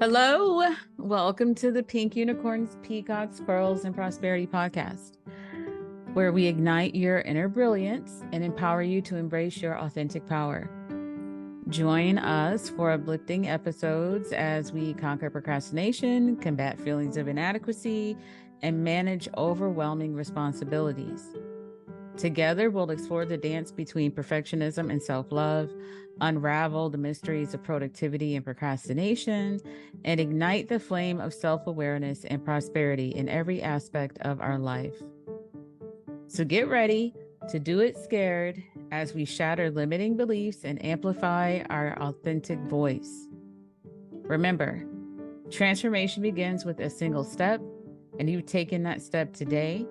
Hello, welcome to the Pink Unicorns, Peacocks, Pearls, and Prosperity podcast, where we ignite your inner brilliance and empower you to embrace your authentic power. Join us for uplifting episodes as we conquer procrastination, combat feelings of inadequacy, and manage overwhelming responsibilities. Together, we'll explore the dance between perfectionism and self-love, unravel the mysteries of productivity and procrastination, and ignite the flame of self-awareness and prosperity in every aspect of our life. So get ready to do it scared as we shatter limiting beliefs and amplify our authentic voice. Remember, transformation begins with a single step, and you've taken that step today,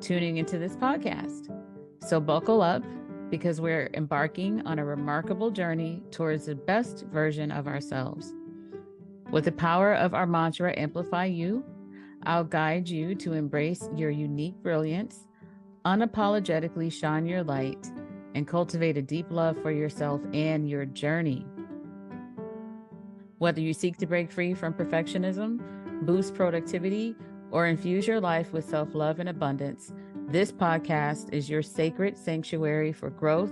tuning into this podcast. So buckle up, because we're embarking on a remarkable journey towards the best version of ourselves. With the power of our mantra, Amplify You, I'll guide you to embrace your unique brilliance, unapologetically shine your light, and cultivate a deep love for yourself and your journey. Whether you seek to break free from perfectionism, boost productivity, or infuse your life with self-love and abundance, this podcast is your sacred sanctuary for growth,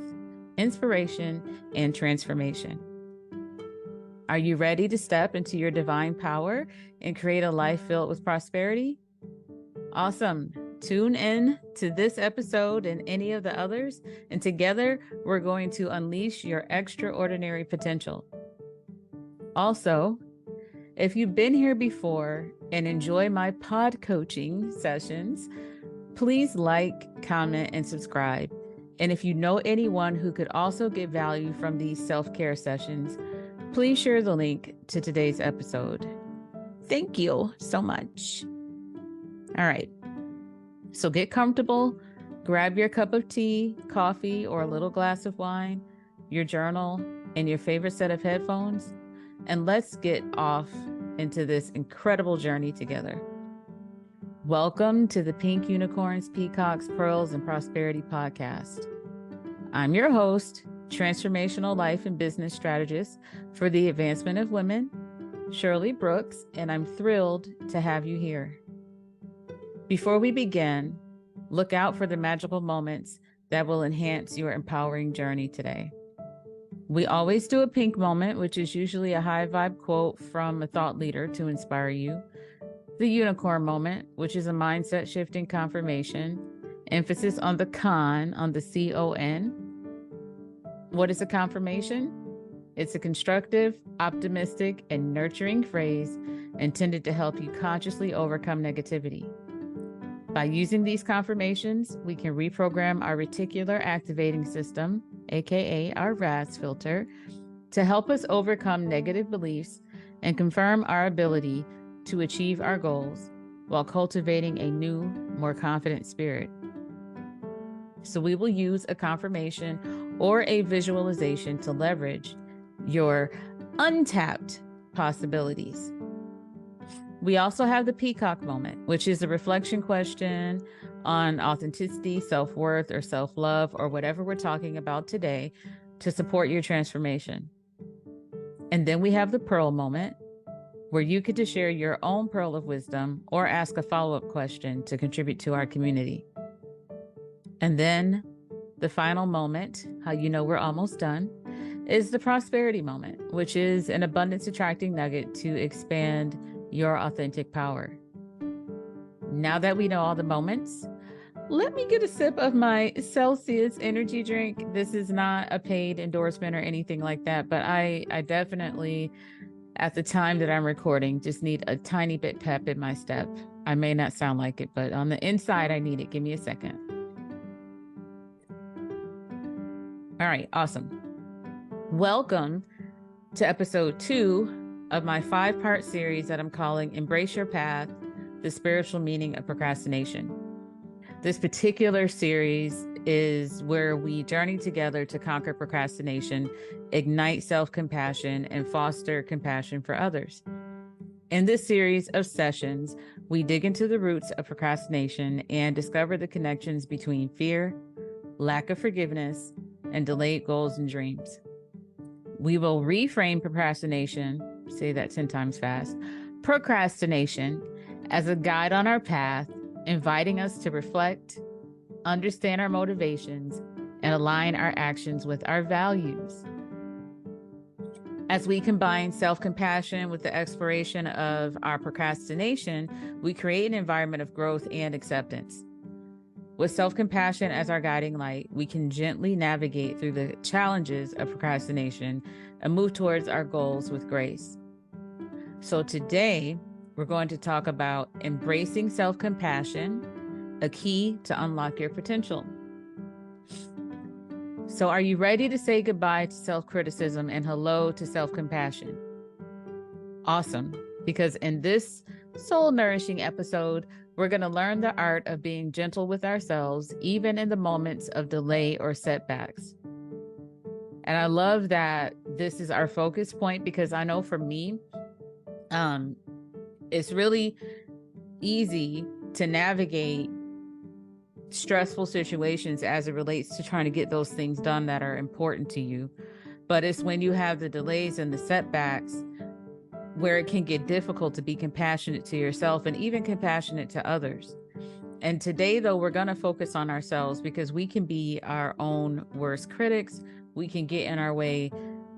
inspiration, and transformation. Are you ready to step into your divine power and create a life filled with prosperity? Awesome. Tune in to this episode and any of the others, and together we're going to unleash your extraordinary potential. Also, if you've been here before and enjoy my pod coaching sessions, please like, comment, and subscribe. And if you know anyone who could also get value from these self-care sessions, please share the link to today's episode. Thank you so much. All right. So get comfortable, grab your cup of tea, coffee, or a little glass of wine, your journal, and your favorite set of headphones, and let's get off into this incredible journey together. Welcome to the Pink Unicorns, Peacocks, Pearls, and Prosperity podcast. I'm your host, transformational life and business strategist for the advancement of women, Shirley Brooks, and I'm thrilled to have you here. Before we begin, look out for the magical moments that will enhance your empowering journey today. We always do a pink moment, which is usually a high vibe quote from a thought leader to inspire you. The unicorn moment, which is a mindset shifting confirmation, emphasis on the con, on the C-O-N. What is a confirmation? It's a constructive, optimistic, and nurturing phrase intended to help you consciously overcome negativity. By using these confirmations, we can reprogram our reticular activating system, aka our RAS filter, to help us overcome negative beliefs and confirm our ability to achieve our goals while cultivating a new, more confident spirit. So we will use a confirmation or a visualization to leverage your untapped possibilities. We also have the peacock moment, which is a reflection question on authenticity, self-worth, or self-love, or whatever we're talking about today to support your transformation. And then we have the pearl moment, where you get to share your own pearl of wisdom or ask a follow-up question to contribute to our community. And then the final moment, how you know we're almost done, is the prosperity moment, which is an abundance attracting nugget to expand your authentic power. Now that we know all the moments, let me get a sip of my Celsius energy drink. This is not a paid endorsement or anything like that, but I definitely, at the time that I'm recording, just need a tiny bit pep in my step. I may not sound like it, but on the inside, I need it. Give me a second. All right, awesome. Welcome to episode 2 of my 5-part series that I'm calling Embrace Your Path, the Spiritual Meaning of Procrastination. This particular series is where we journey together to conquer procrastination, ignite self-compassion, and foster compassion for others. In this series of sessions, we dig into the roots of procrastination and discover the connections between fear, lack of forgiveness, and delayed goals and dreams. We will reframe procrastination Say that 10 times fast. Procrastination as a guide on our path, inviting us to reflect, understand our motivations, and align our actions with our values. As we combine self-compassion with the exploration of our procrastination, we create an environment of growth and acceptance. With self-compassion as our guiding light, we can gently navigate through the challenges of procrastination and move towards our goals with grace. So today, we're going to talk about embracing self-compassion, a key to unlock your potential. So are you ready to say goodbye to self-criticism and hello to self-compassion? Awesome, because in this soul-nourishing episode, we're going to learn the art of being gentle with ourselves, even in the moments of delay or setbacks. And I love that this is our focus point, because I know for me, it's really easy to navigate stressful situations as it relates to trying to get those things done that are important to you. But it's when you have the delays and the setbacks where it can get difficult to be compassionate to yourself and even compassionate to others. And today, though, we're going to focus on ourselves, because we can be our own worst critics. We can get in our way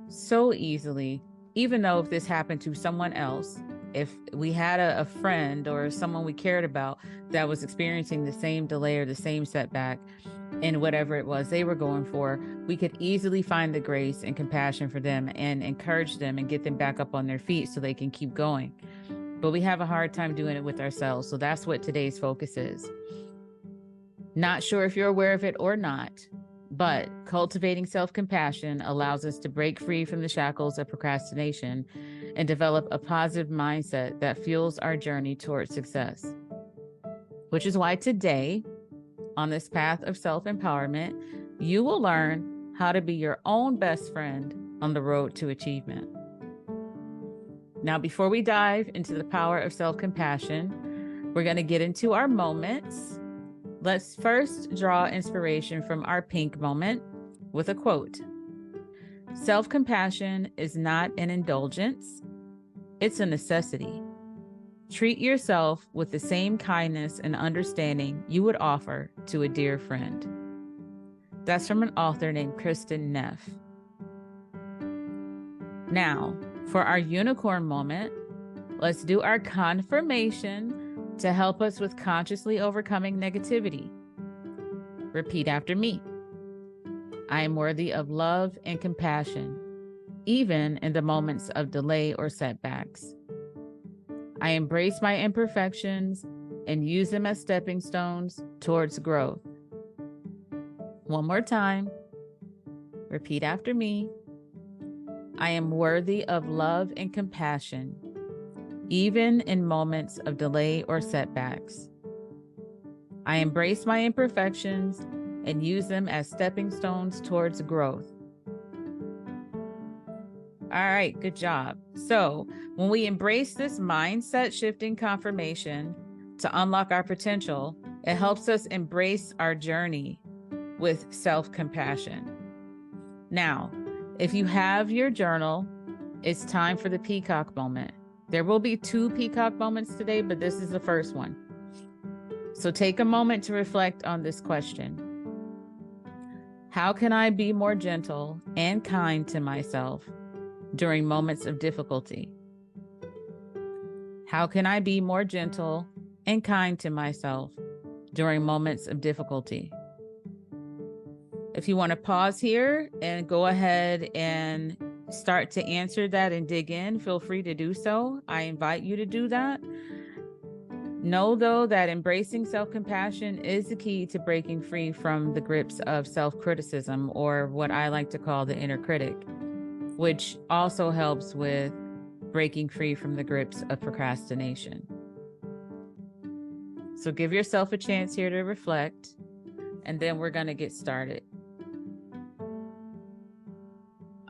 so easily, even though if this happened to someone else, if we had a friend or someone we cared about that was experiencing the same delay or the same setback in whatever it was they were going for, we could easily find the grace and compassion for them and encourage them and get them back up on their feet so they can keep going. But we have a hard time doing it with ourselves. So that's what today's focus is. Not sure if you're aware of it or not, but cultivating self-compassion allows us to break free from the shackles of procrastination and develop a positive mindset that fuels our journey towards success. Which is why today, on this path of self-empowerment, you will learn how to be your own best friend on the road to achievement. Now, before we dive into the power of self-compassion, we're going to get into our moments. Let's first draw inspiration from our pink moment with a quote. Self-compassion is not an indulgence, it's a necessity. Treat yourself with the same kindness and understanding you would offer to a dear friend. That's from an author named Kristin Neff. Now, for our unicorn moment, let's do our confirmation to help us with consciously overcoming negativity. Repeat after me. I am worthy of love and compassion, even in the moments of delay or setbacks. I embrace my imperfections and use them as stepping stones towards growth. One more time. Repeat after me. I am worthy of love and compassion, even in moments of delay or setbacks. I embrace my imperfections and use them as stepping stones towards growth. All right, good job. So when we embrace this mindset shifting confirmation to unlock our potential, it helps us embrace our journey with self-compassion. Now, if you have your journal, it's time for the peacock moment. There will be 2 peacock moments today, but this is the first one. So take a moment to reflect on this question. How can I be more gentle and kind to myself during moments of difficulty? How can I be more gentle and kind to myself during moments of difficulty? If you want to pause here and go ahead and start to answer that and dig in, feel free to do so. I invite you to do that. Know, though, that embracing self-compassion is the key to breaking free from the grips of self-criticism, or what I like to call the inner critic, which also helps with breaking free from the grips of procrastination. So give yourself a chance here to reflect, and then we're going to get started.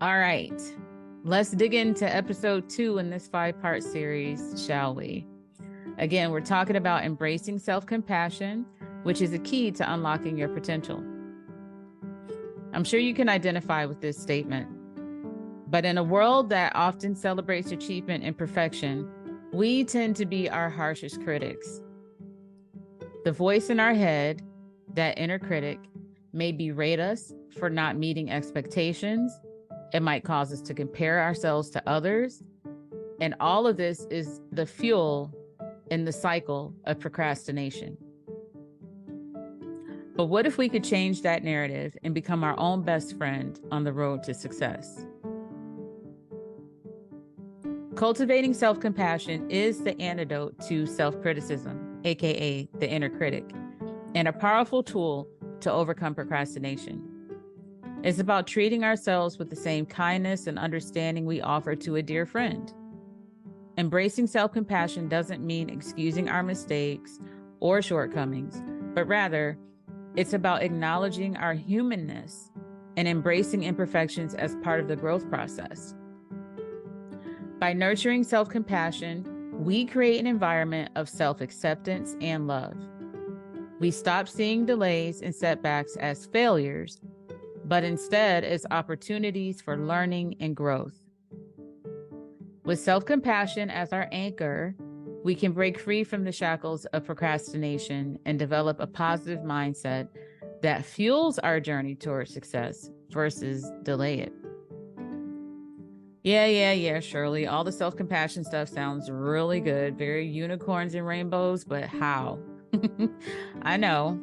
All right, let's dig into episode 2 in this 5-part series, shall we? Again, we're talking about embracing self-compassion, which is a key to unlocking your potential. I'm sure you can identify with this statement. But in a world that often celebrates achievement and perfection, we tend to be our harshest critics. The voice in our head, that inner critic, may berate us for not meeting expectations. It might cause us to compare ourselves to others. And all of this is the fuel in the cycle of procrastination. But what if we could change that narrative and become our own best friend on the road to success? Cultivating self-compassion is the antidote to self-criticism, aka the inner critic, and a powerful tool to overcome procrastination. It's about treating ourselves with the same kindness and understanding we offer to a dear friend. Embracing self-compassion doesn't mean excusing our mistakes or shortcomings, but rather, it's about acknowledging our humanness and embracing imperfections as part of the growth process. By nurturing self-compassion, we create an environment of self-acceptance and love. We stop seeing delays and setbacks as failures, but instead as opportunities for learning and growth. With self-compassion as our anchor, we can break free from the shackles of procrastination and develop a positive mindset that fuels our journey towards success versus delay it. Yeah, Shirley. All the self-compassion stuff sounds really good. Very unicorns and rainbows, but how? I know,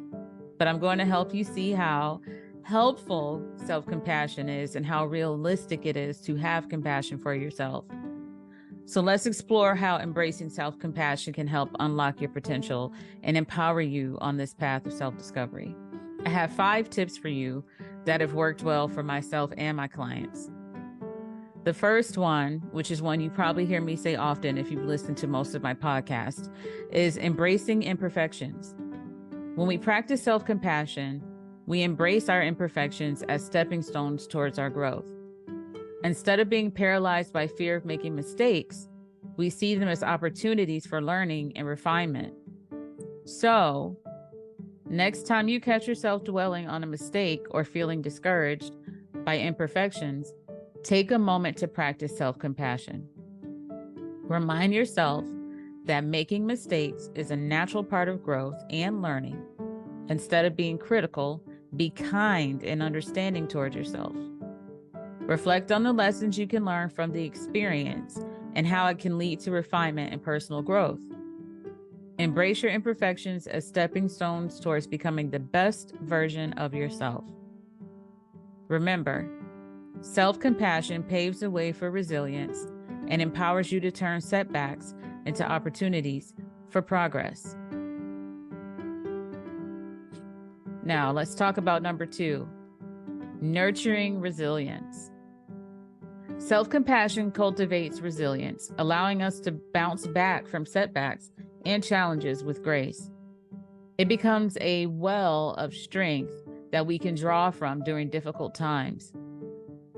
but I'm going to help you see how helpful self-compassion is and how realistic it is to have compassion for yourself. So let's explore how embracing self-compassion can help unlock your potential and empower you on this path of self-discovery. I have 5 tips for you that have worked well for myself and my clients. The first one, which is one you probably hear me say often if you've listened to most of my podcasts, is embracing imperfections. When we practice self-compassion, we embrace our imperfections as stepping stones towards our growth. Instead of being paralyzed by fear of making mistakes, we see them as opportunities for learning and refinement. So, next time you catch yourself dwelling on a mistake or feeling discouraged by imperfections, take a moment to practice self-compassion. Remind yourself that making mistakes is a natural part of growth and learning. Instead of being critical, be kind and understanding towards yourself. Reflect on the lessons you can learn from the experience and how it can lead to refinement and personal growth. Embrace your imperfections as stepping stones towards becoming the best version of yourself. Remember, self-compassion paves the way for resilience and empowers you to turn setbacks into opportunities for progress. Now, let's talk about number 2, nurturing resilience. Self-compassion cultivates resilience, allowing us to bounce back from setbacks and challenges with grace. It becomes a well of strength that we can draw from during difficult times.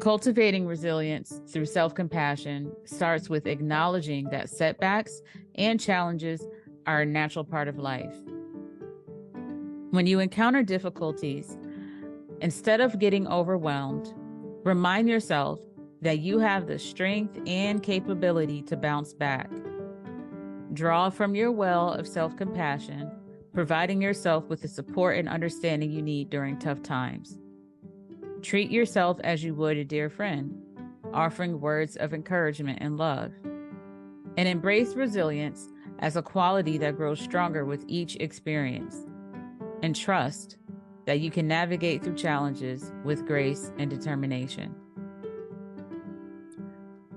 Cultivating resilience through self-compassion starts with acknowledging that setbacks and challenges are a natural part of life. When you encounter difficulties, instead of getting overwhelmed, remind yourself that you have the strength and capability to bounce back. Draw from your well of self-compassion, providing yourself with the support and understanding you need during tough times. Treat yourself as you would a dear friend, offering words of encouragement and love. And embrace resilience as a quality that grows stronger with each experience. And trust that you can navigate through challenges with grace and determination.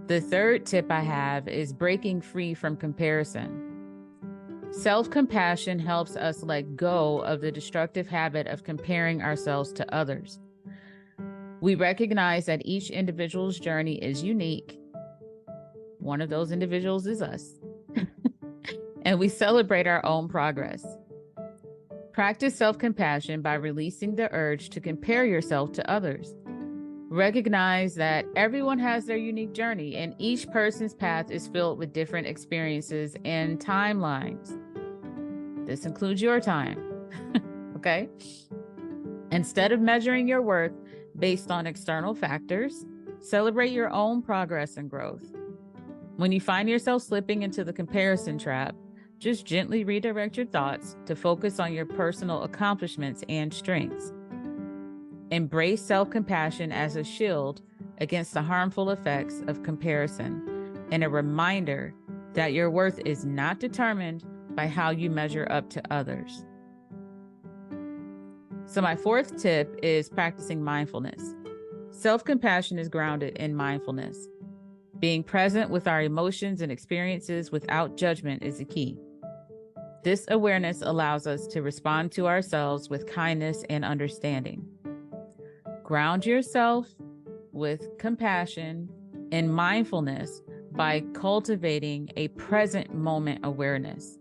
The third tip I have is breaking free from comparison. Self-compassion helps us let go of the destructive habit of comparing ourselves to others. We recognize that each individual's journey is unique. One of those individuals is us. And we celebrate our own progress. Practice self-compassion by releasing the urge to compare yourself to others. Recognize that everyone has their unique journey and each person's path is filled with different experiences and timelines. This includes your time, okay? Instead of measuring your worth based on external factors, Celebrate your own progress and growth. When you find yourself slipping into the comparison trap, just gently redirect your thoughts to focus on your personal accomplishments and strengths. Embrace self-compassion as a shield against the harmful effects of comparison and a reminder that your worth is not determined by how you measure up to others. So my fourth tip is practicing mindfulness. Self-compassion is grounded in mindfulness. Being present with our emotions and experiences without judgment is the key. This awareness allows us to respond to ourselves with kindness and understanding. Ground yourself with compassion and mindfulness by cultivating a present moment awareness.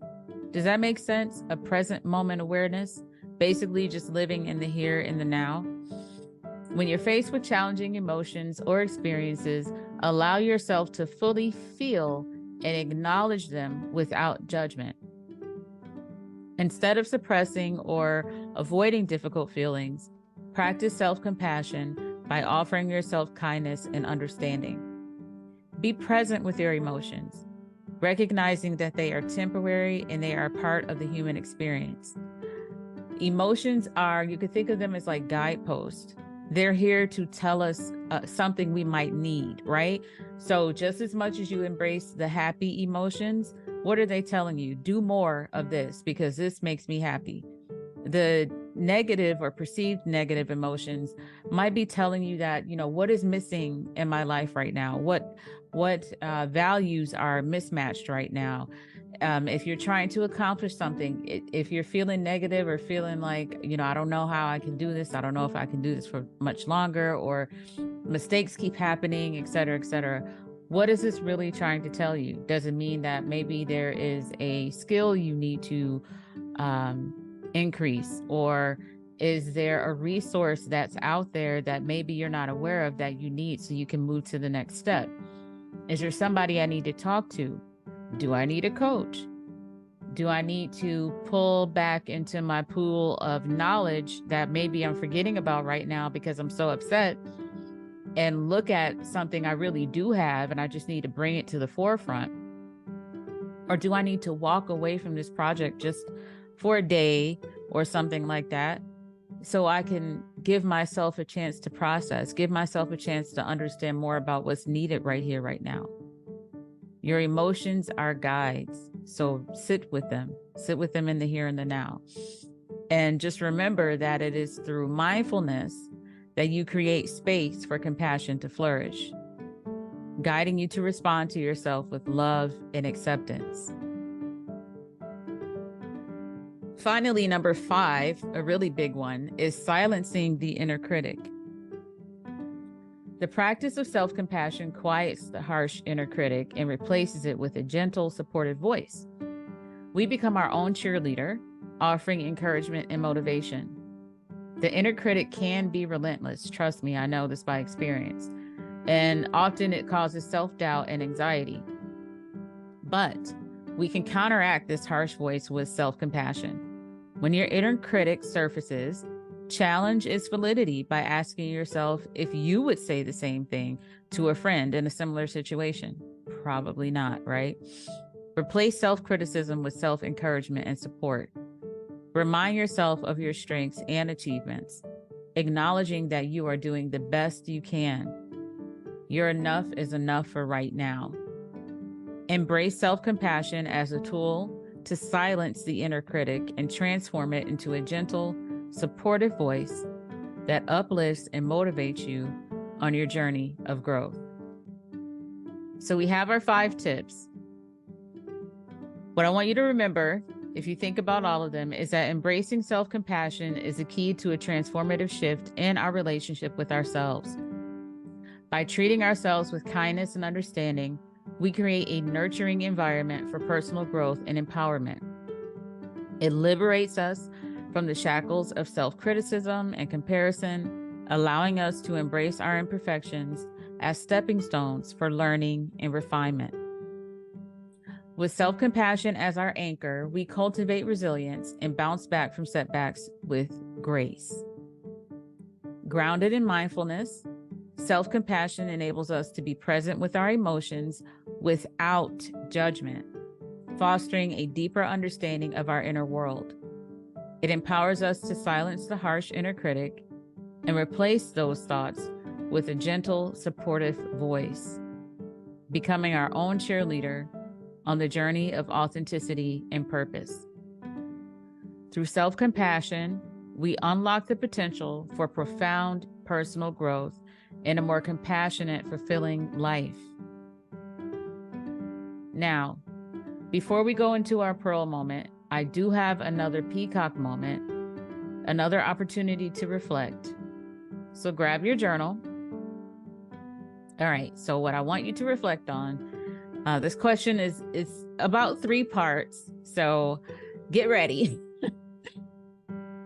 Does that make sense? A present moment awareness? Basically just living in the here and the now. When you're faced with challenging emotions or experiences, allow yourself to fully feel and acknowledge them without judgment. Instead of suppressing or avoiding difficult feelings, practice self-compassion by offering yourself kindness and understanding. Be present with your emotions, recognizing that they are temporary and they are part of the human experience. Emotions are, you could think of them as like guideposts. They're here to tell us something we might need, right? So just as much as you embrace the happy emotions, what are they telling you? Do more of this because this makes me happy. The negative or perceived negative emotions might be telling you that, what is missing in my life right now? What values are mismatched right now? If you're trying to accomplish something, if you're feeling negative or feeling like, I don't know how I can do this, I don't know if I can do this for much longer, or mistakes keep happening, et cetera, et cetera. What is this really trying to tell you? Does it mean that maybe there is a skill you need to increase, or is there a resource that's out there that maybe you're not aware of that you need so you can move to the next step? Is there somebody I need to talk to? Do I need a coach? Do I need to pull back into my pool of knowledge that maybe I'm forgetting about right now because I'm so upset, and look at something I really do have and I just need to bring it to the forefront? Or do I need to walk away from this project just for a day or something like that so I can give myself a chance to process, give myself a chance to understand more about what's needed right here, right now? Your emotions are guides, so sit with them in the here and the now. And just remember that it is through mindfulness that you create space for compassion to flourish, guiding you to respond to yourself with love and acceptance. Finally, number 5, a really big one, is silencing the inner critic. The practice of self-compassion quiets the harsh inner critic and replaces it with a gentle, supportive voice. We become our own cheerleader, offering encouragement and motivation. The inner critic can be relentless. Trust me, I know this by experience. And often it causes self-doubt and anxiety. But we can counteract this harsh voice with self-compassion. When your inner critic surfaces, challenge its validity by asking yourself if you would say the same thing to a friend in a similar situation. Probably not, right? Replace self-criticism with self-encouragement and support. Remind yourself of your strengths and achievements, acknowledging that you are doing the best you can. Your enough is enough for right now. Embrace self-compassion as a tool to silence the inner critic and transform it into a gentle, supportive voice that uplifts and motivates you on your journey of growth. So we have our 5 tips. What I want you to remember, if you think about all of them, is that embracing self-compassion is a key to a transformative shift in our relationship with ourselves. By treating ourselves with kindness and understanding, we create a nurturing environment for personal growth and empowerment. It liberates us from the shackles of self-criticism and comparison, allowing us to embrace our imperfections as stepping stones for learning and refinement. With self-compassion as our anchor, we cultivate resilience and bounce back from setbacks with grace. Grounded in mindfulness, Self-compassion enables us to be present with our emotions without judgment, fostering a deeper understanding of our inner world. It empowers us to silence the harsh inner critic and replace those thoughts with a gentle, supportive voice, becoming our own cheerleader on the journey of authenticity and purpose. Through self-compassion, we unlock the potential for profound personal growth and a more compassionate, fulfilling life. Now, before we go into our pearl moment, I do have another peacock moment, another opportunity to reflect. So grab your journal. All right, so what I want you to reflect on, this question is about 3 parts, so get ready.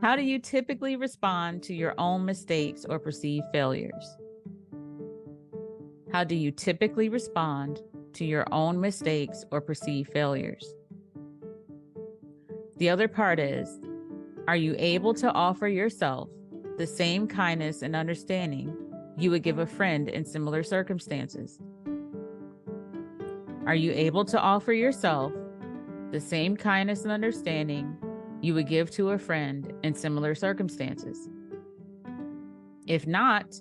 How do you typically respond to your own mistakes or perceived failures? How do you typically respond to your own mistakes or perceived failures? The other part is, are you able to offer yourself the same kindness and understanding you would give a friend in similar circumstances? Are you able to offer yourself the same kindness and understanding you would give to a friend in similar circumstances? If not,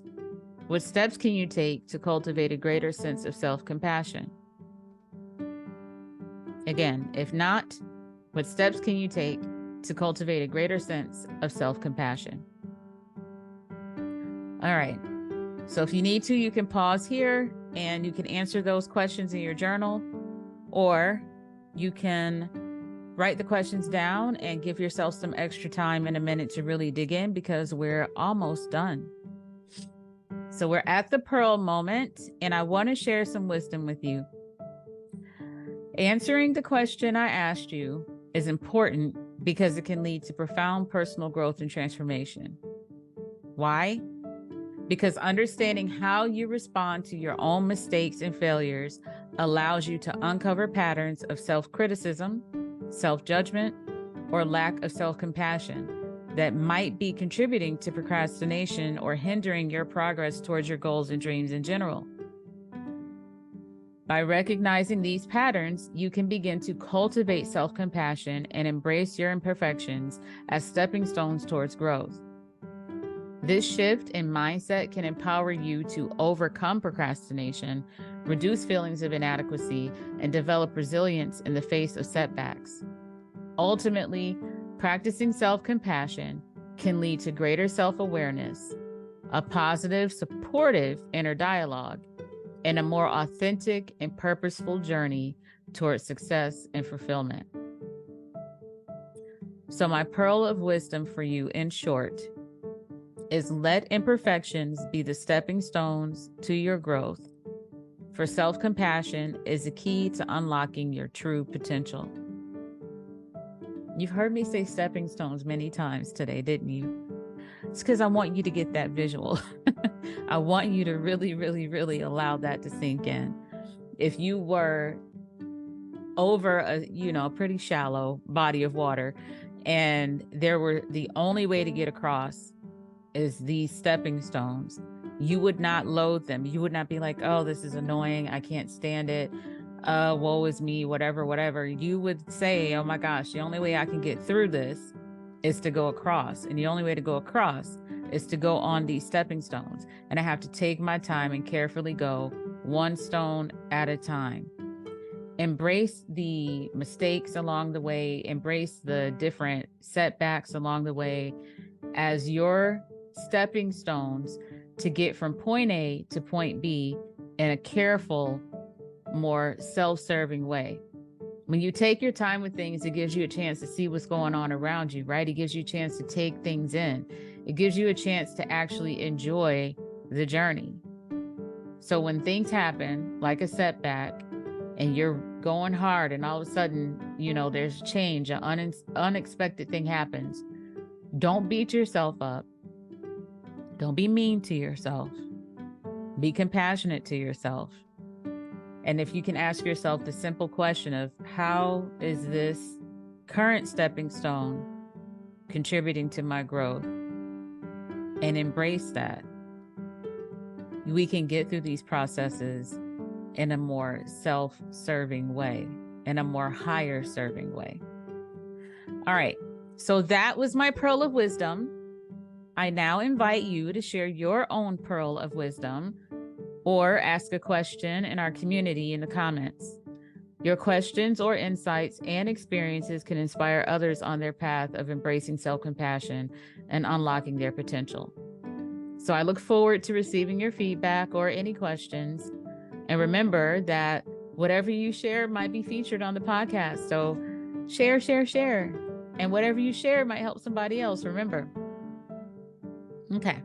what steps can you take to cultivate a greater sense of self-compassion? Again, if not, what steps can you take to cultivate a greater sense of self-compassion? All right. So if you need to, you can pause here and you can answer those questions in your journal, or you can write the questions down and give yourself some extra time in a minute to really dig in, because we're almost done. So we're at the pearl moment, and I want to share some wisdom with you. Answering the question I asked you is important because it can lead to profound personal growth and transformation. Why? Because understanding how you respond to your own mistakes and failures allows you to uncover patterns of self-criticism, self-judgment, or lack of self-compassion that might be contributing to procrastination or hindering your progress towards your goals and dreams in general. By recognizing these patterns, you can begin to cultivate self-compassion and embrace your imperfections as stepping stones towards growth. This shift in mindset can empower you to overcome procrastination, reduce feelings of inadequacy, and develop resilience in the face of setbacks. Ultimately, practicing self-compassion can lead to greater self-awareness, a positive, supportive inner dialogue, and a more authentic and purposeful journey towards success and fulfillment. So my pearl of wisdom for you, in short, is let imperfections be the stepping stones to your growth, for self-compassion is the key to unlocking your true potential. You've heard me say stepping stones many times today, didn't you? It's because I want you to get that visual. I want you to really, really, really allow that to sink in. If you were over a pretty shallow body of water, and the only way to get across is these stepping stones, you would not loathe them. You would not be like, oh, this is annoying, I can't stand it, woe is me, whatever. You would say, oh my gosh, the only way I can get through this is to go across. And the only way to go across is to go on these stepping stones. And I have to take my time and carefully go one stone at a time. Embrace the mistakes along the way, embrace the different setbacks along the way as your stepping stones to get from point A to point B in a careful, more self-serving way. When you take your time with things, it gives you a chance to see what's going on around you, right? It gives you a chance to take things in. It gives you a chance to actually enjoy the journey. So when things happen, like a setback, and you're going hard and all of a sudden, there's change, an unexpected thing happens, don't beat yourself up. Don't be mean to yourself. Be compassionate to yourself. And if you can ask yourself the simple question of, how is this current stepping stone contributing to my growth? And embrace that. we can get through these processes in a more self-serving way, in a more higher serving way. All right. So that was my pearl of wisdom. I now invite you to share your own pearl of wisdom or ask a question in our community in the comments. Your questions or insights and experiences can inspire others on their path of embracing self-compassion and unlocking their potential. So I look forward to receiving your feedback or any questions. And remember that whatever you share might be featured on the podcast. So share. And whatever you share might help somebody else. Remember. Okay.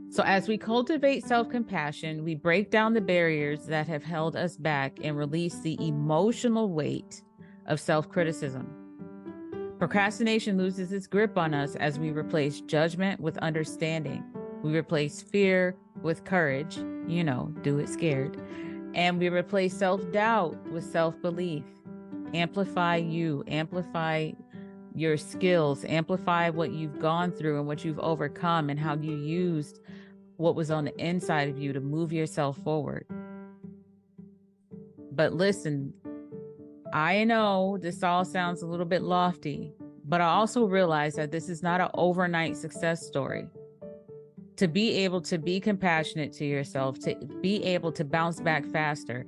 So as we cultivate self-compassion, we break down the barriers that have held us back and release the emotional weight of self-criticism. Procrastination loses its grip on us as we replace judgment with understanding. We replace fear with courage, do it scared. And we replace self-doubt with self-belief. Amplify you, amplify your skills, amplify what you've gone through and what you've overcome and how you used what was on the inside of you to move yourself forward. But listen, I know this all sounds a little bit lofty, but I also realize that this is not an overnight success story. To be able to be compassionate to yourself, to be able to bounce back faster,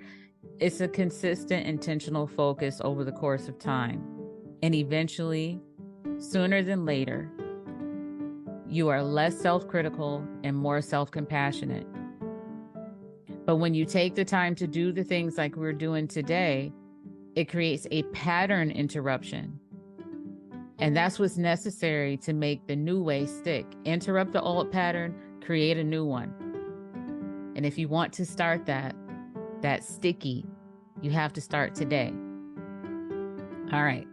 it's a consistent, intentional focus over the course of time. And eventually, sooner than later, you are less self-critical and more self-compassionate. But when you take the time to do the things like we're doing today, it creates a pattern interruption. And that's what's necessary to make the new way stick. Interrupt the old pattern, create a new one. And if you want to start that sticky, you have to start today. All right.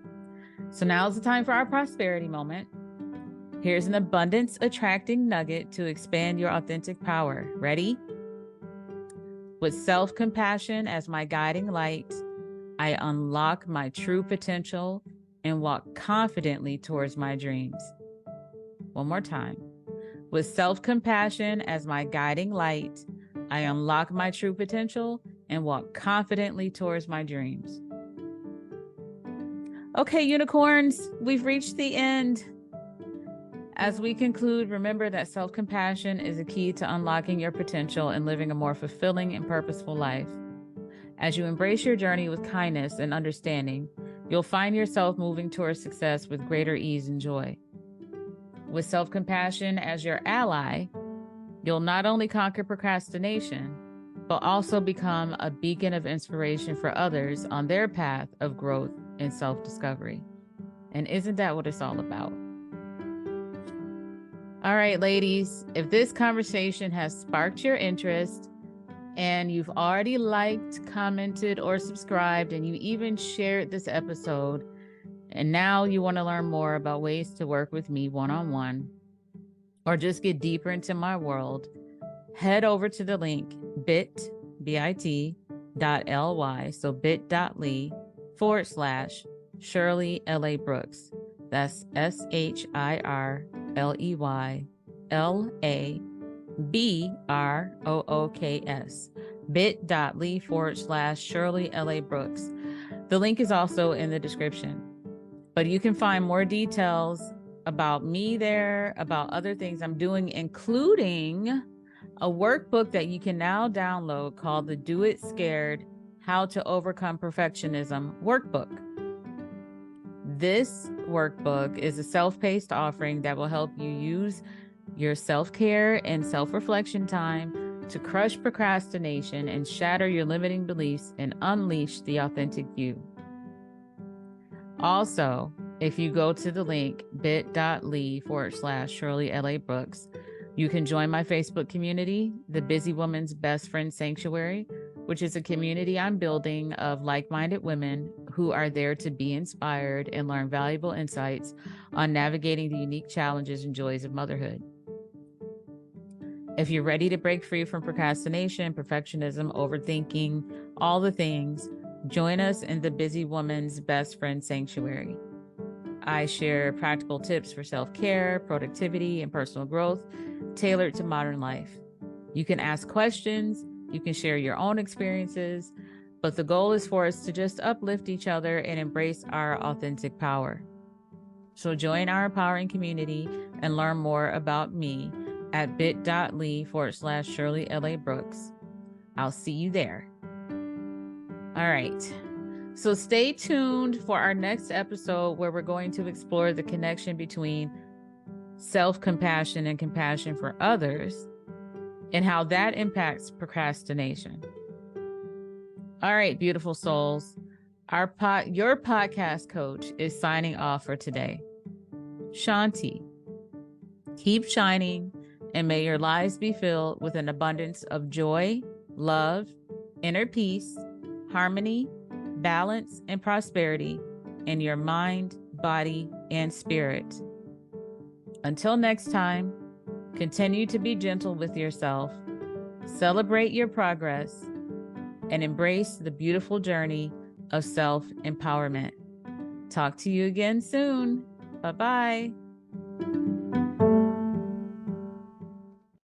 So now's the time for our prosperity moment. Here's an abundance attracting nugget to expand your authentic power. Ready? With self-compassion as my guiding light, I unlock my true potential and walk confidently towards my dreams. One more time. With self-compassion as my guiding light, I unlock my true potential and walk confidently towards my dreams. Okay, unicorns, we've reached the end. As we conclude, remember that self-compassion is a key to unlocking your potential and living a more fulfilling and purposeful life. As you embrace your journey with kindness and understanding, you'll find yourself moving towards success with greater ease and joy. With self-compassion as your ally, you'll not only conquer procrastination, but also become a beacon of inspiration for others on their path of growth and self-discovery. And isn't that what it's all about? All right, ladies, if this conversation has sparked your interest and you've already liked, commented, or subscribed, and you even shared this episode, and now you want to learn more about ways to work with me one-on-one, or just get deeper into my world, head over to the link bit.ly, so bit.ly/Shirley L.A. Brooks. That's SHIRLEYLABROOKS. bit.ly/Shirley L.A. Brooks. The link is also in the description. But you can find more details about me there, about other things I'm doing, including a workbook that you can now download called the Do It Scared: How to Overcome Perfectionism workbook. This workbook is a self-paced offering that will help you use your self-care and self-reflection time to crush procrastination and shatter your limiting beliefs and unleash the authentic you. Also, if you go to the link bit.ly/Shirley L.A. Brooks, you can join my Facebook community, the Busy Woman's Best Friend Sanctuary, which is a community I'm building of like-minded women who are there to be inspired and learn valuable insights on navigating the unique challenges and joys of motherhood. If you're ready to break free from procrastination, perfectionism, overthinking, all the things, join us in the Busy Woman's Best Friend Sanctuary. I share practical tips for self-care, productivity, and personal growth tailored to modern life. You can ask questions, you can share your own experiences, but the goal is for us to just uplift each other and embrace our authentic power. So join our empowering community and learn more about me at bit.ly/Shirley L.A. Brooks. I'll see you there. All right. So stay tuned for our next episode where we're going to explore the connection between self-compassion and compassion for others and how that impacts procrastination. All right, beautiful souls. Your podcast coach is signing off for today. Shanti, keep shining, and may your lives be filled with an abundance of joy, love, inner peace, harmony, balance, and prosperity in your mind, body, and spirit. Until next time, continue to be gentle with yourself, celebrate your progress, and embrace the beautiful journey of self-empowerment. Talk to you again soon. Bye-bye.